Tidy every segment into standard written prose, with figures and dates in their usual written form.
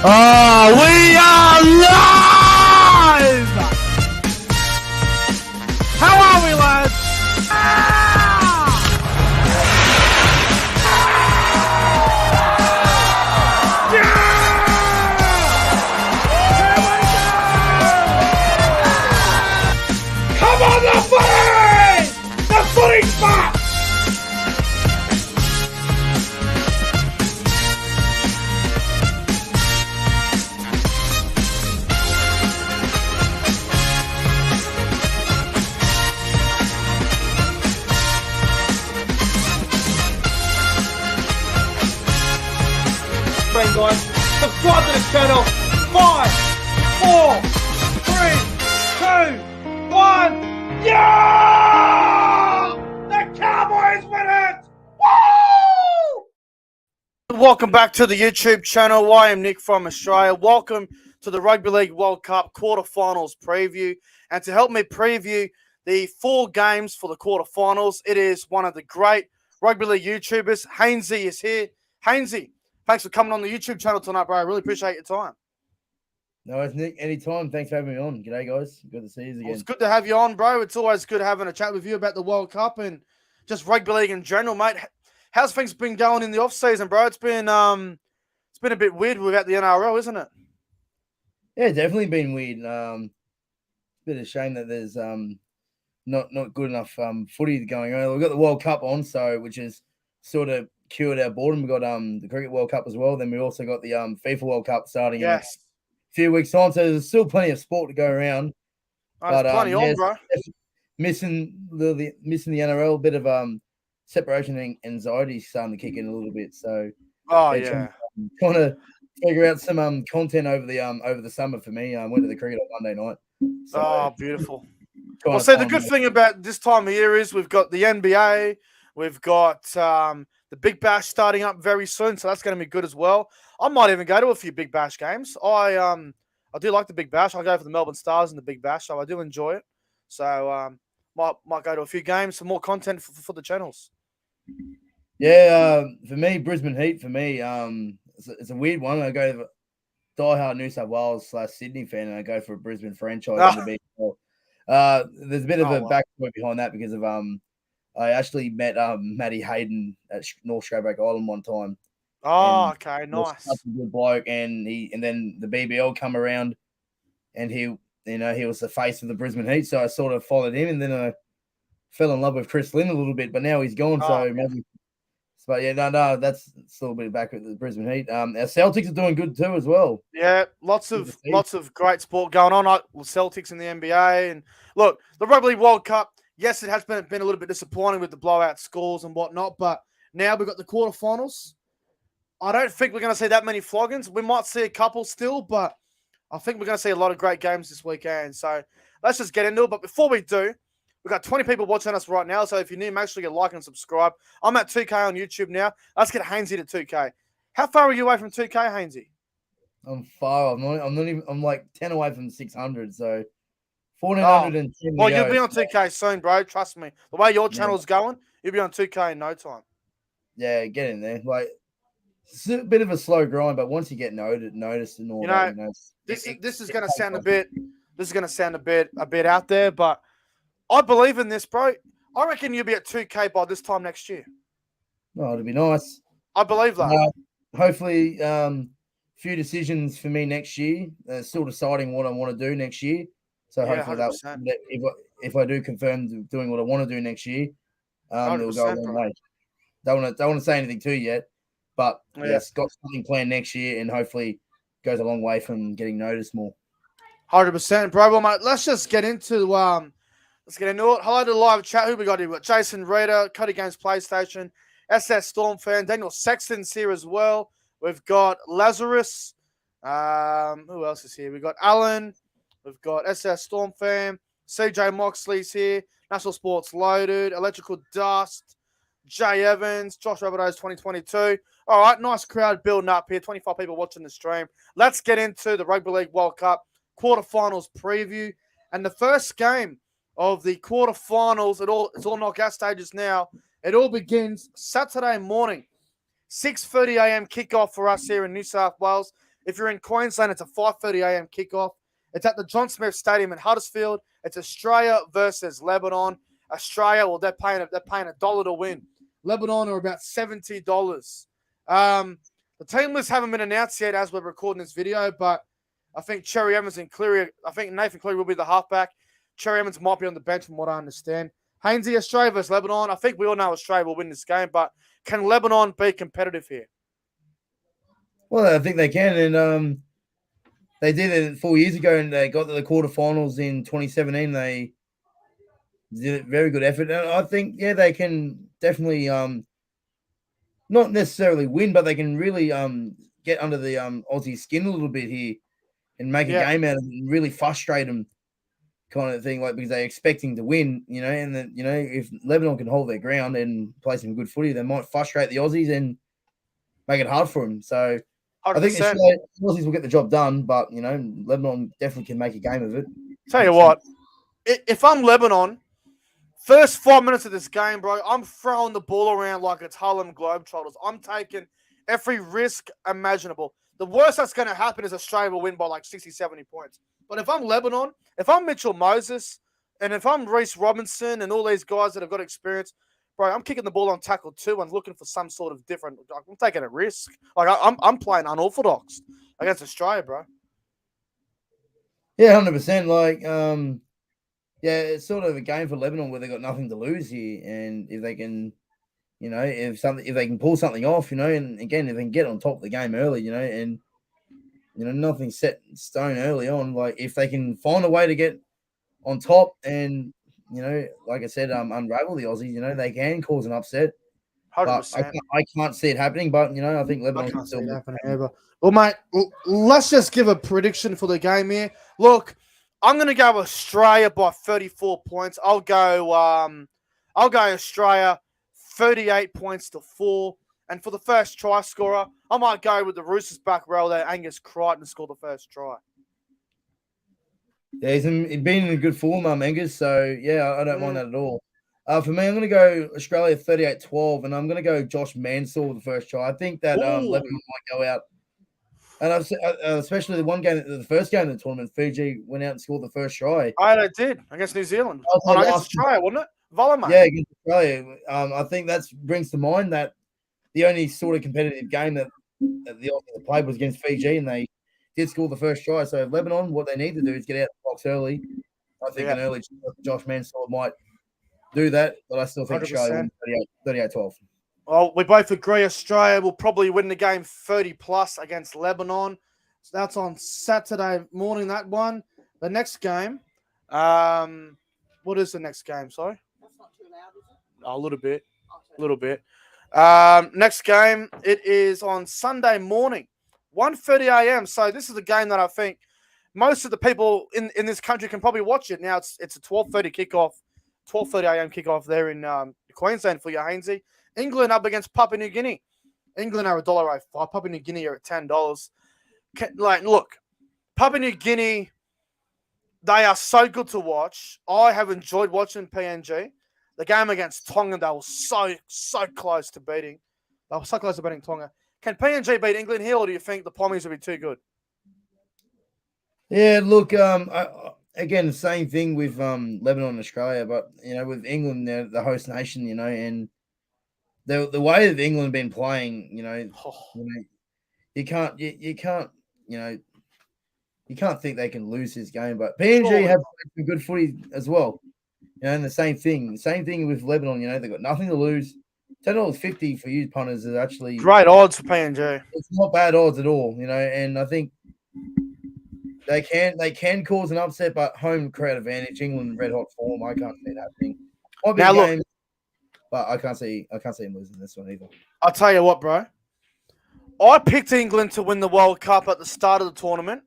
Oh, we are live! How are we, lads? Come on, the footy! The footy's back! Guys, subscribe to the channel. 5, 4, 3, 2, 1. Yeah! The Cowboys win it! Woo! Welcome back to the YouTube channel. I am Nick from Australia. Welcome to the Rugby League World Cup quarterfinals preview. And to help me preview the 4 games for the quarterfinals, it is one of the great Rugby League YouTubers. Hainsey is here. Hainsey, thanks for coming on the YouTube channel tonight, bro. I really appreciate your time. No, it's Nick. Anytime. Thanks for having me on. G'day, guys. Good to see you again. Well, it's good to have you on, bro. It's always good having a chat with you about the World Cup and just rugby league in general, mate. How's things been going in the off season, bro? It's been a bit weird without the NRL, isn't it? Yeah, definitely been weird. It's a bit of a shame that there's not good enough footy going on. We've got the World Cup on, which is sort of cured our boredom. We've got the Cricket World Cup as well. Then we also got the FIFA World Cup starting in a few weeks' time. So there's still plenty of sport to go around. There's plenty on, bro. Missing the NRL, a bit of separation anxiety starting to kick in a little bit. So yeah, trying to figure out some content over the summer for me. I went to the cricket on Monday night. So, beautiful. Well, see, the good thing about this time of year is we've got the NBA, we've got the Big Bash starting up very soon, so that's going to be good as well. I might even go to a few Big Bash games. I do like the Big Bash. I go for the Melbourne Stars in the Big Bash, so I do enjoy it. So might go to a few games for more content for the channels. Yeah, for me, Brisbane Heat. For me, it's a weird one. I go to diehard New South Wales / Sydney fan, and I go for a Brisbane franchise. There's a bit of a backstory behind that because of I actually met Matty Hayden at North Stradbroke Island one time. Oh, okay, nice. Such a good bloke, and then the BBL come around, and he was the face of the Brisbane Heat, so I sort of followed him, and then I fell in love with Chris Lynn a little bit, but now he's gone, maybe. But yeah, no, that's still a bit back with the Brisbane Heat. Our Celtics are doing good too as well. Yeah, lots of great sport going on. Celtics in the NBA, and look, the Rugby League World Cup. Yes, it has been a little bit disappointing with the blowout scores and whatnot, but now we've got the quarterfinals. I don't think we're going to see that many floggings. We might see a couple still, but I think we're going to see a lot of great games this weekend. So let's just get into it. But before we do, we've got 20 people watching us right now. So if you're new, make sure you like and subscribe. I'm at 2K on YouTube now. Let's get Hainsey to 2K. How far are you away from 2K, Hainsey? I'm far. I'm not even. I'm like 10 away from 600. So 1410. Well, you'll be on 2K soon, bro. Trust me. The way your channel's going, you'll be on 2K in no time. Yeah, get in there. Like, it's a bit of a slow grind, but once you get noticed and all that, this is going to sound a bit. This is going to sound a bit out there, but I believe in this, bro. I reckon you'll be at 2K by this time next year. Oh, it'll be nice. I believe that. Hopefully, few decisions for me next year. Still deciding what I want to do next year. So hopefully that if I do confirm doing what I want to do next year, it'll go a long way. Don't want to say anything to you yet, but yes, got something planned next year, and hopefully goes a long way from getting noticed more. 100%, bro. Well, mate, let's get into it. Hello to the live chat. Who we got here? We've got Jason Reader, Cody Games PlayStation, SS Storm fan, Daniel Sexton's here as well. We've got Lazarus. Who else is here? We've got Alan. We've got SS Storm fan. CJ Moxley's here. National Sports Loaded. Electrical Dust. Jay Evans. Josh Rabbitohs 2022. All right, nice crowd building up here. 25 people watching the stream. Let's get into the Rugby League World Cup quarterfinals preview. And the first game of the quarterfinals, it's all knockout stages now. It all begins Saturday morning. 6:30 a.m. kickoff for us here in New South Wales. If you're in Queensland, it's a 5:30 a.m. kickoff. It's at the John Smith Stadium in Huddersfield. It's Australia versus Lebanon. Australia, well, they're paying $1 to win. Lebanon are about $70. The team lists haven't been announced yet as we're recording this video, but I think Cherry Evans and Cleary, I think Nathan Cleary will be the halfback. Cherry Evans might be on the bench from what I understand. Hainsey, Australia versus Lebanon. I think we all know Australia will win this game, but can Lebanon be competitive here? Well, I think they can, and they did it 4 years ago, and they got to the quarterfinals in 2017. They did a very good effort, and I think they can definitely not necessarily win, but they can really get under the Aussie skin a little bit here and make a game out of it and really frustrate them, kind of thing. Like, because they're expecting to win, and then if Lebanon can hold their ground and play some good footy, they might frustrate the Aussies and make it hard for them. So 100%. I think the Aussies will get the job done, but Lebanon definitely can make a game of it. Tell you what, if I'm Lebanon, first 5 minutes of this game, bro, I'm throwing the ball around like it's Harlem Globetrotters. I'm taking every risk imaginable. The worst that's going to happen is Australia will win by like 60, 70 points. But if I'm Lebanon, if I'm Mitchell Moses, and if I'm Reece Robinson and all these guys that have got experience, bro, I'm kicking the ball on tackle too and looking for some sort of different. I'm taking a risk. Like I'm playing unorthodox against Australia, bro. Yeah, 100%. Like, it's sort of a game for Lebanon where they got nothing to lose here, and if they can, if they can pull something off, and again if they can get on top of the game early, and nothing's set in stone early on. Like, if they can find a way to get on top and like I said, unravel the Aussies, they can cause an upset. 100%. I can't see it happening, but I think Lebanon can still happening ever. Well, mate, let's just give a prediction for the game here. Look, I'm gonna go Australia by 34 points. I'll go Australia 38 points to 4. And for the first try scorer, I might go with the Roosters back row there, Angus Crichton, score the first try. Yeah, he's been in a good form, Angus. So, I don't mind that at all. For me, I'm going to go Australia 38-12, and I'm going to go Josh Mansour with the first try. I think that Lebanon might go out. And especially the first game of the tournament, Fiji went out and scored the first try. Oh, they did against New Zealand. Against Australia, wasn't it? Volleyball. Yeah, against Australia. I think that brings to mind that the only sort of competitive game that the Aussies played was against Fiji, and they did score the first try. So Lebanon, what they need to do is get out of the box early. I think an early Josh Mansour might do that, but I still think 100%. Australia win 38-12. Well, we both agree Australia will probably win the game 30+ against Lebanon. So that's on Saturday morning, that one. The next game, what is the next game? Sorry? That's not too loud, is it? A little bit. Next game, it is on Sunday morning, 1:30 a.m. So this is a game that I think most of the people in this country can probably watch it. Now it's a 12:30 kickoff, 12:30 a.m. kickoff there in Queensland for your Hainsey. England up against Papua New Guinea. England are $1.05. Papua New Guinea are at $10. Look, Papua New Guinea, they are so good to watch. I have enjoyed watching PNG. The game against Tonga, they were so close to beating. They were so close to beating Tonga. Can PNG beat England here, or do you think the Pommies will be too good? Yeah, look, again, the same thing with Lebanon and Australia, but with England, they're the host nation, and the way that England have been playing, you can't think they can lose this game. But PNG have played some good footy as well, and the same thing with Lebanon. They've got nothing to lose. $10.50 for you punters is actually great odds for PNG. It's not bad odds at all, and I think they can cause an upset, but home crowd advantage. England red hot form. I can't see it happening. Might be a game, but I can't see them losing this one either. I'll tell you what, bro. I picked England to win the World Cup at the start of the tournament.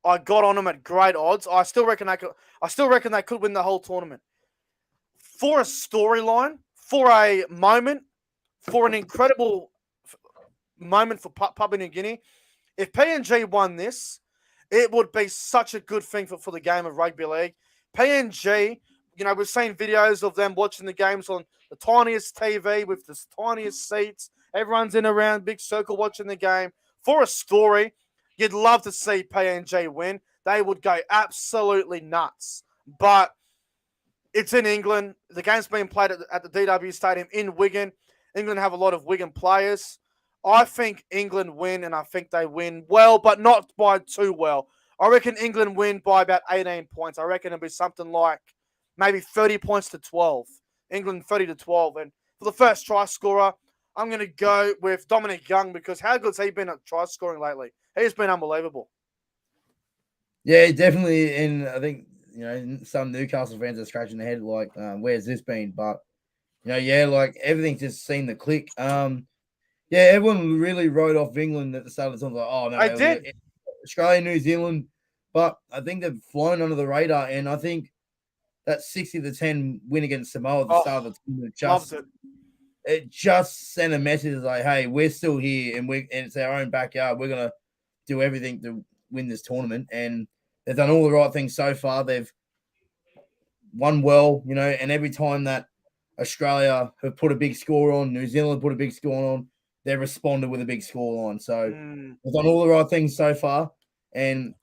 I got on them at great odds. I still reckon they could win the whole tournament. For a storyline, for a moment, for an incredible moment for Papua New Guinea, if PNG won this, it would be such a good thing for the game of rugby league. PNG, we've seen videos of them watching the games on the tiniest TV with the tiniest seats. Everyone's in a round, big circle watching the game. For a story, You'd love to see PNG win. They would go absolutely nuts. But it's in England. The game's being played at the DW Stadium in Wigan. England have a lot of Wigan players. I think England win, and I think they win well, but not by too well. I reckon England win by about 18 points. I reckon it'll be something like maybe 30 points to 12. England 30 to 12. And for the first try scorer, I'm going to go with Dominic Young, because how good's he been at try scoring lately? He's been unbelievable. Yeah, definitely. And I think, some Newcastle fans are scratching their head like, where's this been? But, like everything just seemed to click. Everyone really wrote off England at the start of the time. Like, oh, no, I did. Australia, New Zealand. But I think they've flown under the radar. And I think that 60-10 win against Samoa at the start of the tournament it just sent a message like, hey, we're still here and it's our own backyard. We're going to do everything to win this tournament. And they've done all the right things so far. They've won well, and every time that Australia have put a big score on, New Zealand put a big score on, they've responded with a big score on. So they've done all the right things so far. And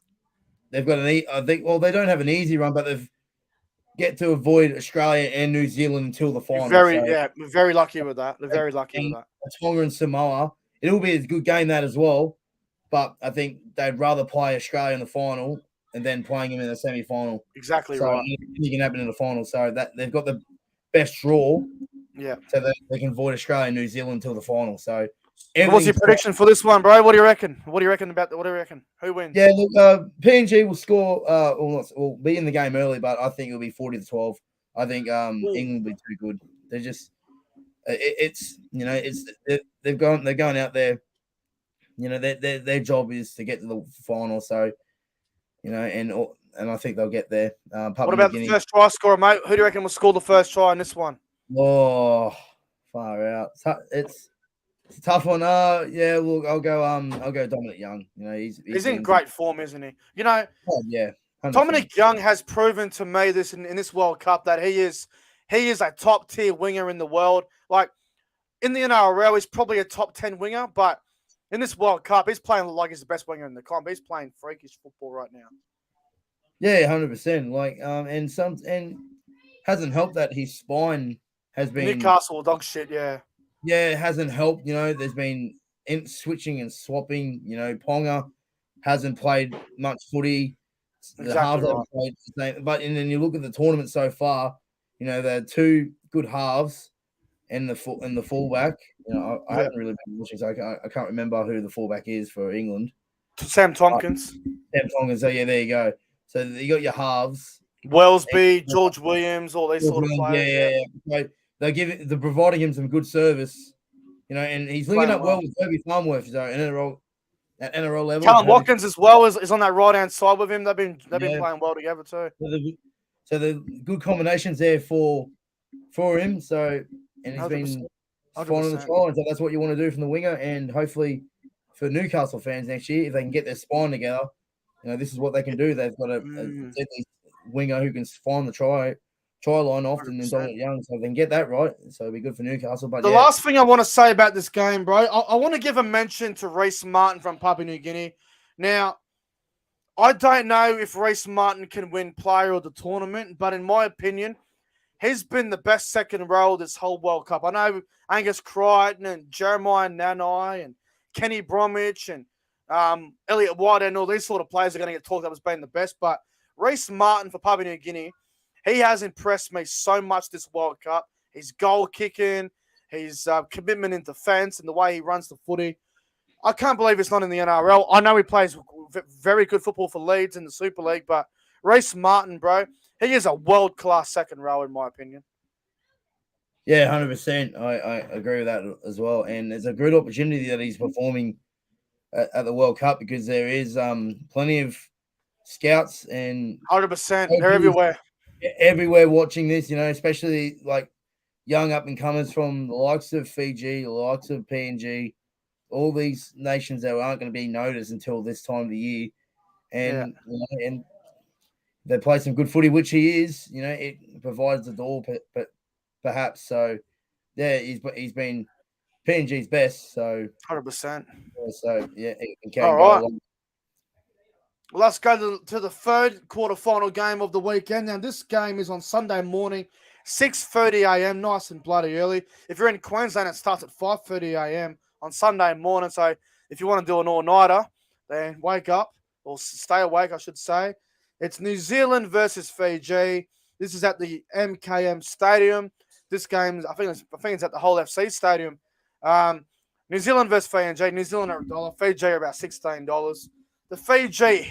they've got they don't have an easy run, but they've get to avoid Australia and New Zealand until the final. We're very lucky with that. They're very lucky with that. Tonga and Samoa, it'll be a good game that as well, but I think they'd rather play Australia in the final and then playing them in the semi-final. Exactly so right. Anything can happen in the final. So that they've got the best draw. Yeah. So they can avoid Australia and New Zealand until the final. So what's your prediction for this one, bro? What do you reckon? What do you reckon? Who wins? Yeah, look, PNG will score. Will be in the game early, but I think it'll be 40-12. I think England will be too good. They're just, they're going out there. Their job is to get to the final. So, and I think they'll get there. What about the first try scorer, mate? Who do you reckon will score the first try in this one? Oh, far out. It's a tough one. I'll go Dominic Young. He's in great form, isn't he? 100%. Dominic Young has proven to me this in this World Cup that he is a top tier winger in the world. Like in the NRL, he's probably a top 10 winger, but in this World Cup, he's playing like he's the best winger in the comp. He's playing freakish football right now. Yeah, 100%. Like and hasn't helped that his spine has been Newcastle dog shit. Yeah. Yeah, it hasn't helped. There's been switching and swapping. Ponga hasn't played much footy. The halves haven't played the same. But and then you look at the tournament so far. There are two good halves and the fullback. I haven't really been watching, so I can't remember who the fullback is for England. Sam Tompkins. So yeah, there you go. So you got your halves. Wellesby, George Williams, all these sort of players. Yeah. They're providing him some good service, and he's linking up well with Herbie Farnworth, at NRL level. Callum Watkins as well is on that right hand side with him. They've been playing well together too. So the good combinations there for him. So and he's been finding the try, and so that's what you want to do from the winger. And hopefully for Newcastle fans next year, if they can get their spine together, this is what they can do. They've got a deadly winger who can find the try line often in Dominic Young, so they can get that right. So it'll be good for Newcastle. But the last thing I want to say about this game, bro, I want to give a mention to Rlwc Martin from Papua New Guinea. Now, I don't know if Rlwc Martin can win player of the tournament, but in my opinion, he's been the best second row this whole World Cup. I know Angus Crichton and Jeremiah Nanai and Kenny Bromwich and Elliot White and all these sort of players are going to get talked up as being the best, but Rlwc Martin for Papua New Guinea, he has impressed me so much this World Cup. His goal kicking, his commitment in defence, and the way he runs the footy. I can't believe it's not in the NRL. I know he plays very good football for Leeds in the Super League, but Rlwc Martin, bro, he is a world-class second row, in my opinion. Yeah, 100%. I agree with that as well. And it's a good opportunity that he's performing at the World Cup because there is plenty of scouts and 100%. They're everywhere. Everywhere watching this, especially like young up-and-comers from the likes of Fiji, the likes of PNG, all these nations that aren't going to be noticed until this time of the year. And, and they play some good footy, which he is, it provides the door, but perhaps. So, yeah, he's been PNG's best. So 100%. So, yeah, all right. Well, let's go to the third quarterfinal game of the weekend. Now, this game is on Sunday morning, 6:30 a.m., nice and bloody early. If you're in Queensland, it starts at 5:30 a.m. on Sunday morning. So if you want to do an all-nighter, then wake up, or stay awake, I should say. It's New Zealand versus Fiji. This is at the MKM Stadium. This game, I think it's at the Whole FC Stadium. New Zealand versus Fiji. New Zealand are $1. Fiji are about $16. The Fiji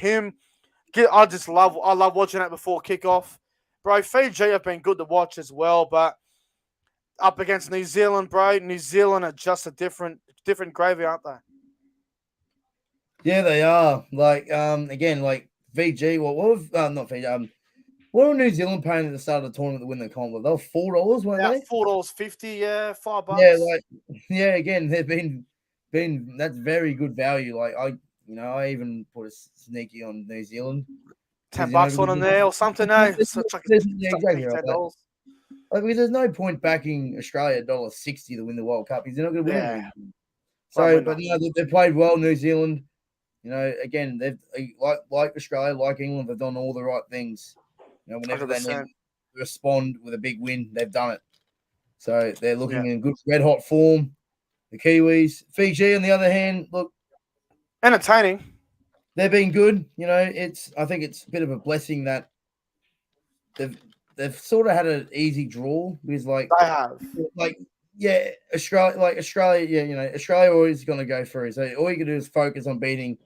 I love watching it before kickoff. Bro, Fiji have been good to watch as well, but up against New Zealand, bro, New Zealand are just a different gravy, aren't they? Yeah, they are. Like, again, like VG, not VG, what were New Zealand paying at the start of the tournament to win the comp? They were $4, weren't they? $4.50, yeah, $5. Yeah, again, they've been that's very good value. Like I even put a sneaky on New Zealand. $10 on them there or something, eh? Exactly right. Because there's no point backing Australia $1.60 to win the World Cup because they're not going to win anything. So, but they played well. New Zealand, again, they've like Australia, like England, they've done all the right things. Whenever 100%. They need to respond with a big win, they've done it. So they're looking in good red hot form. The Kiwis, Fiji, on the other hand, look entertaining. They've been good. I think it's a bit of a blessing that they've sort of had an easy draw because they have Australia, Australia always going to go through. So all you can do is focus on beating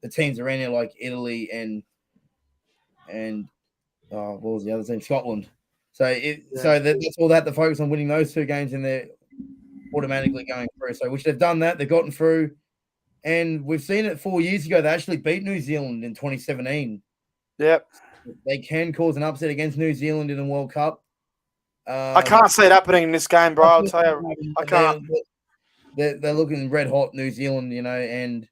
the teams around here like Italy and what was the other team? Scotland. So that's all they have to focus on, winning those two games, and they're automatically going through. So which they've done that, they've gotten through, and we've seen it 4 years ago. They actually beat New Zealand in 2017. Yep. They can cause an upset against New Zealand in the World Cup. I can't see it happening in this game, bro. I'll tell you, I can't. They're looking red hot, New Zealand, and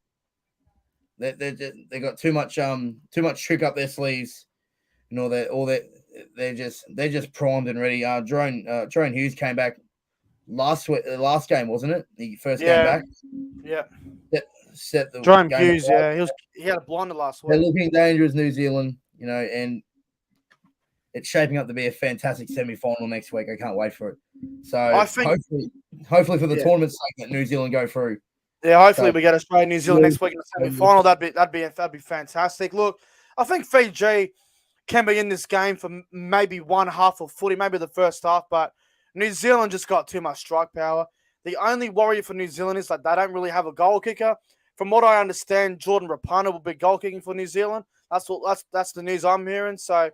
they got too much trick up their sleeves. They're just primed and ready. Jerome Hughes came back last game, wasn't it? The first game back. Yeah. Set the Jerome Hughes, he had a blinder last week. They're looking dangerous, New Zealand, and it's shaping up to be a fantastic semi-final next week. I can't wait for it. So I think, hopefully for the tournament's sake that New Zealand go through. Yeah, hopefully we get Australia New Zealand next week in the semi-final. That'd be fantastic. Look, I think Fiji can be in this game for maybe one half of footy, maybe the first half, but New Zealand just got too much strike power. The only worry for New Zealand is that they don't really have a goal kicker. From what I understand, Jordan Rapana will be goal kicking for New Zealand. That's the news I'm hearing. So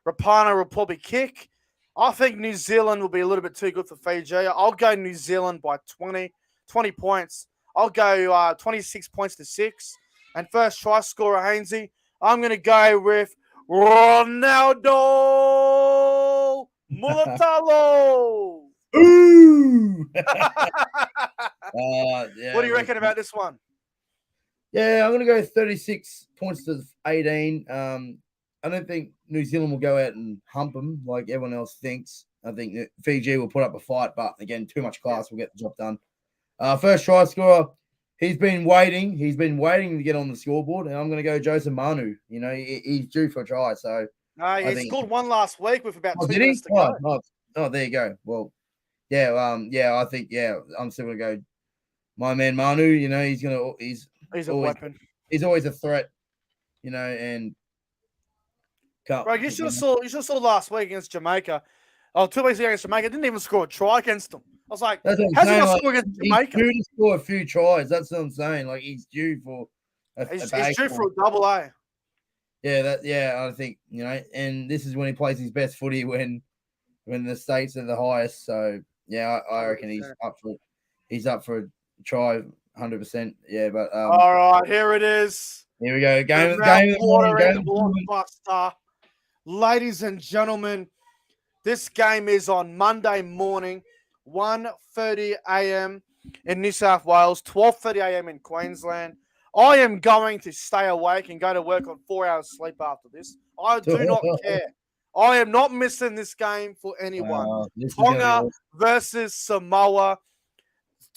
Rapana will probably kick. I think New Zealand will be a little bit too good for Fiji. I'll go New Zealand by 20 points. I'll go 26 points to 6. And first try scorer, Hainsey, I'm going to go with Ronaldo Mulatalo. Ooh! What do you reckon about this one? Yeah, I'm going to go 36 points to 18. I don't think New Zealand will go out and hump them like everyone else thinks. I think that Fiji will put up a fight, but again, too much class will get the job done. First try scorer, he's been waiting. He's been waiting to get on the scoreboard, and I'm going to go Joseph Manu. He's due for a try. So he scored one last week with about 2 minutes to go. Oh, there you go. Well, I think I'm still going to go my man Manu. He's a weapon. He's always a threat. And bro, you should have saw last week against Jamaica. 2 weeks ago against Jamaica, didn't even score a try against them. I was like, how's he not score against Jamaica? He's due to score a few tries. That's what I'm saying. Like, he's due for he's due for a double A. Yeah, I think, and this is when he plays his best footy when the States are the highest. So, yeah, I reckon he's up for it. He's up for a try 100%. Yeah, but all right, here it is. Here we go. Game blockbuster. Ladies and gentlemen, this game is on Monday morning, 1:30 a.m. in New South Wales, 12:30 a.m. in Queensland. I am going to stay awake and go to work on 4 hours sleep after this. I do not care. I am not missing this game for anyone. Tonga versus Samoa.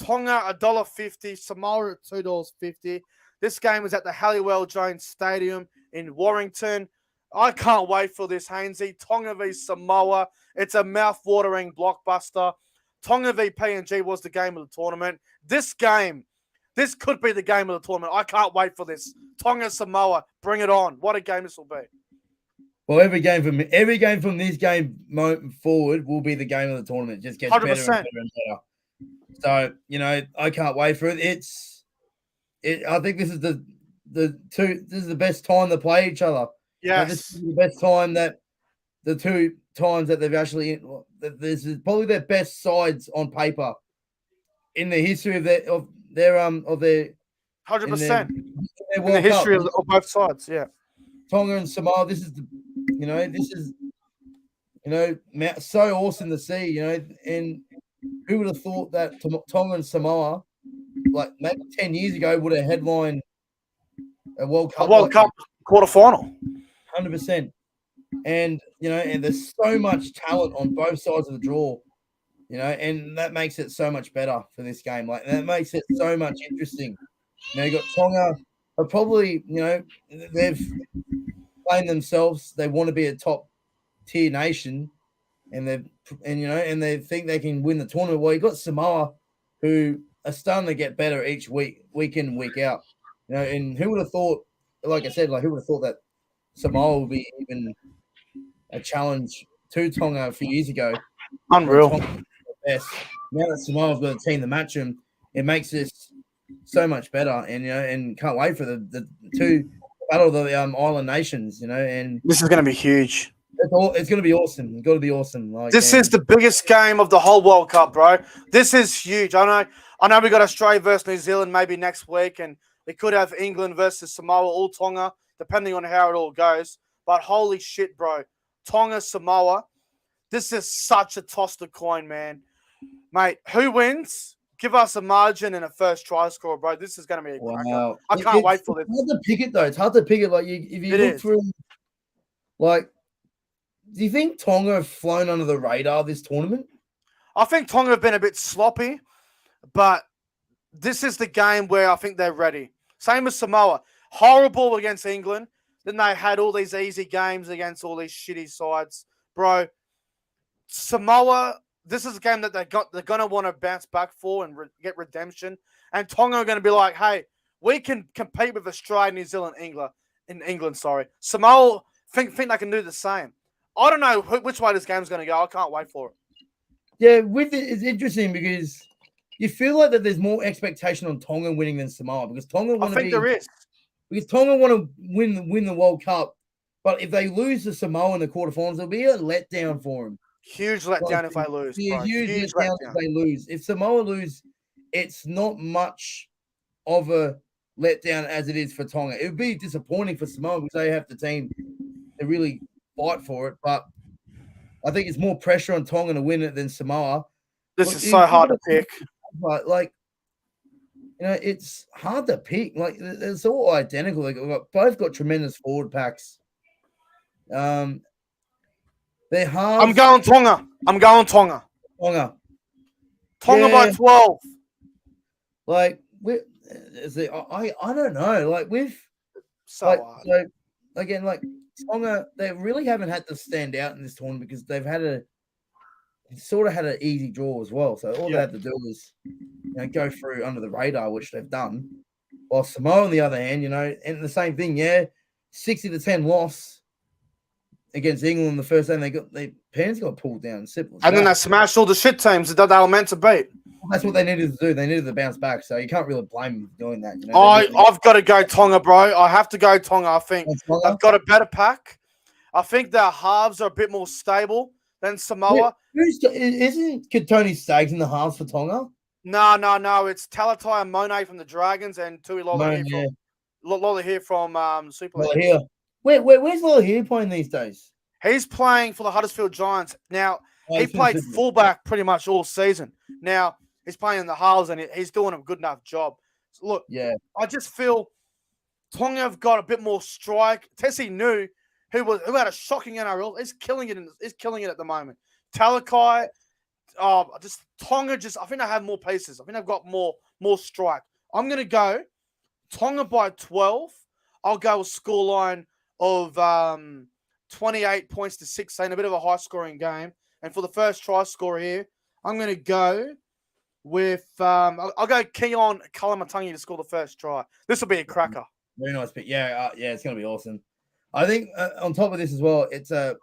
Tonga $1.50, Samoa at $2.50. This game is at the Halliwell Jones Stadium in Warrington. I can't wait for this, Hainsey. Tonga v Samoa. It's a mouth-watering blockbuster. Tonga v PNG was the game of the tournament. This could be the game of the tournament. I can't wait for this. Tonga Samoa, bring it on. What a game this will be. Well, every game from this game forward will be the game of the tournament. It just gets 100%. Better and better and better. So, I can't wait for it. I think this is the best time to play each other. Yes. This is the best time that the two times that they've actually, this is probably their best sides on paper in the history of their 100% in the history of both sides. Yeah. Tonga and Samoa, this is so awesome to see, and who would have thought that Tonga and Samoa, like maybe 10 years ago, would have headlined a World Cup quarterfinal. 100%. And, and there's so much talent on both sides of the draw, and that makes it so much better for this game. Like, that makes it so much interesting. You got Tonga, are probably, they've claimed themselves. They want to be a top tier nation, and they think they can win the tournament. Well, you got Samoa, who are starting to get better each week in and week out. And who would have thought? Like I said, who would have thought that Samoa would be even a challenge to Tonga a few years ago? Unreal. Best. Now that Samoa's got a team to match them, it makes this so much better. And and can't wait for the two battle of the island nations. And this is going to be huge. It's going to be awesome. It's got to be awesome. This is the biggest game of the whole World Cup, bro. This is huge. I know we got Australia versus New Zealand maybe next week, and we could have England versus Samoa or Tonga, depending on how it all goes. But holy shit, bro. Tonga, Samoa. This is such a toss the coin, man. Mate, who wins? Give us a margin and a first try score, bro. This is going to be a cracker. I can't wait for this. It's hard to pick it, though. It's hard to pick it. If you look through, do you think Tonga have flown under the radar this tournament? I think Tonga have been a bit sloppy, but this is the game where I think they're ready. Same as Samoa. Horrible against England. Then they had all these easy games against all these shitty sides. Bro, Samoa, this is a game that they're going to want to bounce back for and get redemption. And Tonga are going to be like, hey, we can compete with Australia, New Zealand, England. Samoa think they can do the same. I don't know which way this game's going to go. I can't wait for it. Yeah, it's interesting because you feel like that there's more expectation on Tonga winning than Samoa because Tonga want to be. I think there is. Because Tonga want to win the World Cup, but if they lose to Samoa in the quarterfinals, it'll be a letdown for them. Huge letdown if they lose. Yeah, huge letdown if they lose. If Samoa lose, it's not much of a letdown as it is for Tonga. It would be disappointing for Samoa because they have the team to really fight for it, but I think it's more pressure on Tonga to win it than Samoa. This is so hard to pick. But it's hard to pick. It's all identical. Both got tremendous forward packs. They're hard. I'm going Tonga. Tonga by 12. I don't know. Tonga, they really haven't had to stand out in this tournament because they've had an easy draw as well. So all they have to do is go through under the radar, which they've done. While Samoa, on the other hand, and the same thing, 60-10 loss against England the first time their pants got pulled down. Simple. And then they smashed all the shit teams that they were meant to beat. That's what they needed to do. They needed to bounce back. So you can't really blame them for doing that. I've got to go Tonga, bro. I have to go Tonga. I think they've got a better pack. I think their halves are a bit more stable than Samoa. Isn't Katoni Staggs in the halves for Tonga? No. It's Talatai and Monet from the Dragons and Tui Lolohea from Super League. Where's Lolohea playing these days? He's playing for the Huddersfield Giants. Now, he played fullback pretty much all season. Now, he's playing in the halves and he's doing a good enough job. So look, I just feel Tonga have got a bit more strike. Tessie New, who had a shocking NRL, is killing it at the moment. Talakai, Tonga I think they have more pieces. I think they've got more strike. I'm going to go Tonga by 12. I'll go with scoreline of 28 points to 16, a bit of a high-scoring game. And for the first try scorer here, I'm going to go with I'll go Keon Kalamatangi to score the first try. This will be a cracker. Very nice pick. Yeah, it's going to be awesome. I think on top of this as well, it's a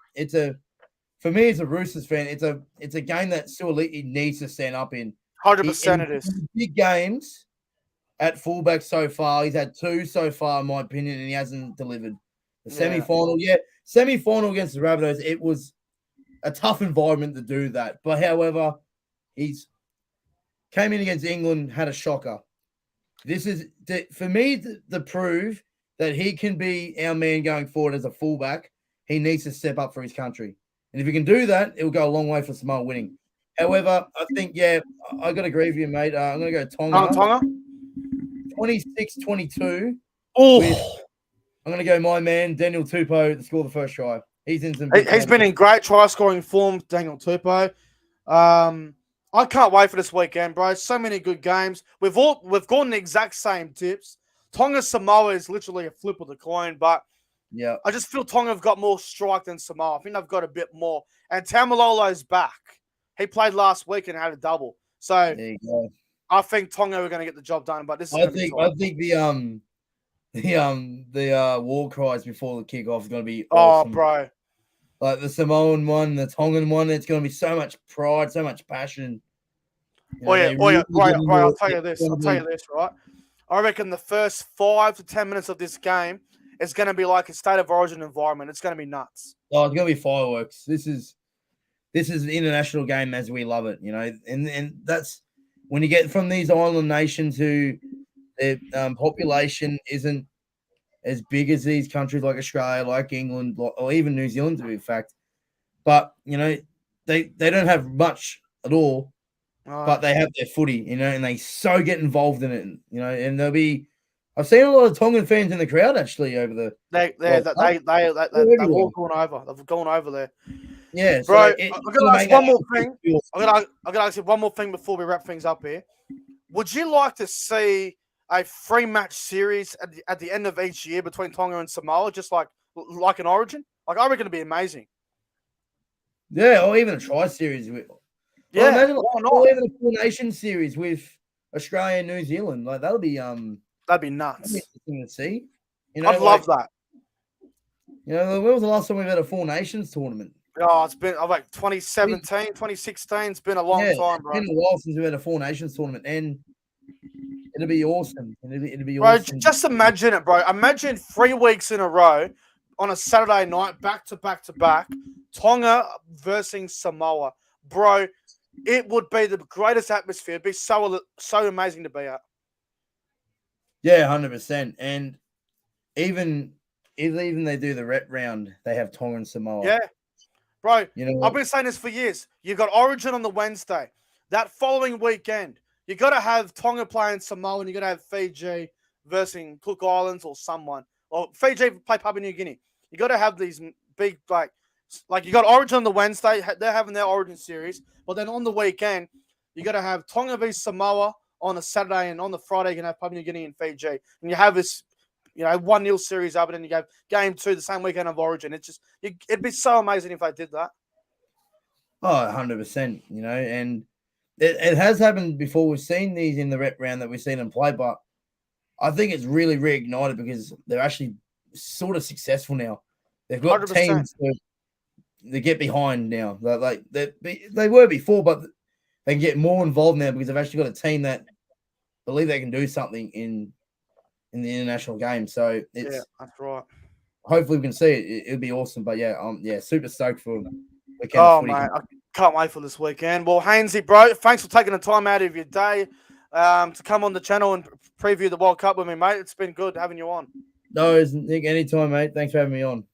for me as a Roosters fan, it's a game that Suoliti needs to stand up in. 100% it is. Big games at fullback so far. He's had 2 so far, in my opinion, and he hasn't delivered. The semi-final, semi-final against the Rabbitohs, it was a tough environment to do that. But however, he's came in against England, had a shocker. This is for me to prove that he can be our man going forward as a fullback. He needs to step up for his country, and if he can do that, it will go a long way for Samoa winning. However, I think I got to agree with you, mate. I'm going to go Tonga. Tonga, 26-22. Oh. I'm going to go my man, Daniel Tupou, to score the first try. He's in some. He's been in great try-scoring form, Daniel Tupou. I can't wait for this weekend, bro. So many good games. We've gotten the exact same tips. Tonga Samoa is literally a flip of the coin, but yeah, I just feel Tonga have got more strike than Samoa. I think they've got a bit more. And Taumalolo's back. He played last week and had a double. So there you go. I think Tonga are going to get the job done. But this is I think the war cries before the kickoff is going to be awesome. Bro. Like the Samoan one, the Tongan one, it's going to be so much pride, so much passion. Bro, I'll tell you this, right? I reckon the first 5 to 10 minutes of this game is going to be like a state of origin environment. It's going to be nuts. Oh, it's going to be fireworks. This is an international game as we love it, and that's when you get from these island nations who their population isn't as big as these countries like Australia, like England, or even New Zealand, to be fact. But, they don't have much at all, but they have their footy, and they so get involved in it, and they'll be – I've seen a lot of Tongan fans in the crowd, actually, over the – They've all gone over. They've gone over there. Yeah. Bro, I've got to ask one more thing. I've got to ask you one more thing before we wrap things up here. Would you like to see a 3-match series at the end of each year between Tonga and Samoa, just like an Origin? Like, I reckon it'd be amazing. Yeah, or even a tri-series. Imagine or even a Four Nations series with Australia and New Zealand. Like, that'd be nuts. That'd be interesting to see. I'd love that. When was the last time we've had a Four Nations tournament? Oh, it's been like 2017, 2016. It's been a long time, bro. It's been a while since we had a Four Nations tournament, and it'll be awesome. It'll be bro, awesome. Just imagine it, bro. Imagine 3 weeks in a row on a Saturday night, back to back, Tonga versus Samoa. Bro, it would be the greatest atmosphere. It'd be so amazing to be at. Yeah, 100%. And even they do the rep round, they have Tonga and Samoa. Yeah. Bro, I've been saying this for years. You got Origin on the Wednesday. That following weekend, you got to have Tonga playing Samoa, and you got to have Fiji versus Cook Islands or someone. Or Fiji play Papua New Guinea. You got to have these big, like you got Origin on the Wednesday. They're having their Origin series. But then on the weekend, you got to have Tonga v Samoa on a Saturday, and on the Friday, you can have Papua New Guinea and Fiji. And you have this 1-0 series up, and then you have game 2 the same weekend of Origin. It'd be so amazing if they did that. Oh, 100%, and it has happened before. We've seen these in the rep round that we've seen them play, but I think it's really reignited because they're actually sort of successful now. They've got 100%. Teams that get behind now. They were before, but they can get more involved now because they've actually got a team that believe they can do something in the international game. So it's that's right. Hopefully we can see it. It'll be awesome. But super stoked for weekend. Oh man, I can't wait for this weekend. Well, Hainsey, bro, thanks for taking the time out of your day to come on the channel and preview the World Cup with me, mate. It's been good having you on. No, Nick, anytime, mate. Thanks for having me on.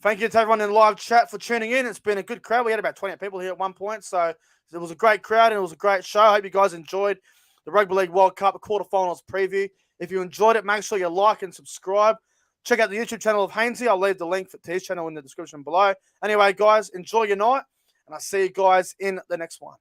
Thank you to everyone in the live chat for tuning in. It's been a good crowd. We had about 20 people here at one point, so it was a great crowd and it was a great show. I hope you guys enjoyed the Rugby League World Cup quarterfinals preview. If you enjoyed it, make sure you like and subscribe. Check out the YouTube channel of Hainsey. I'll leave the link to his channel in the description below. Anyway, guys, enjoy your night, and I'll see you guys in the next one.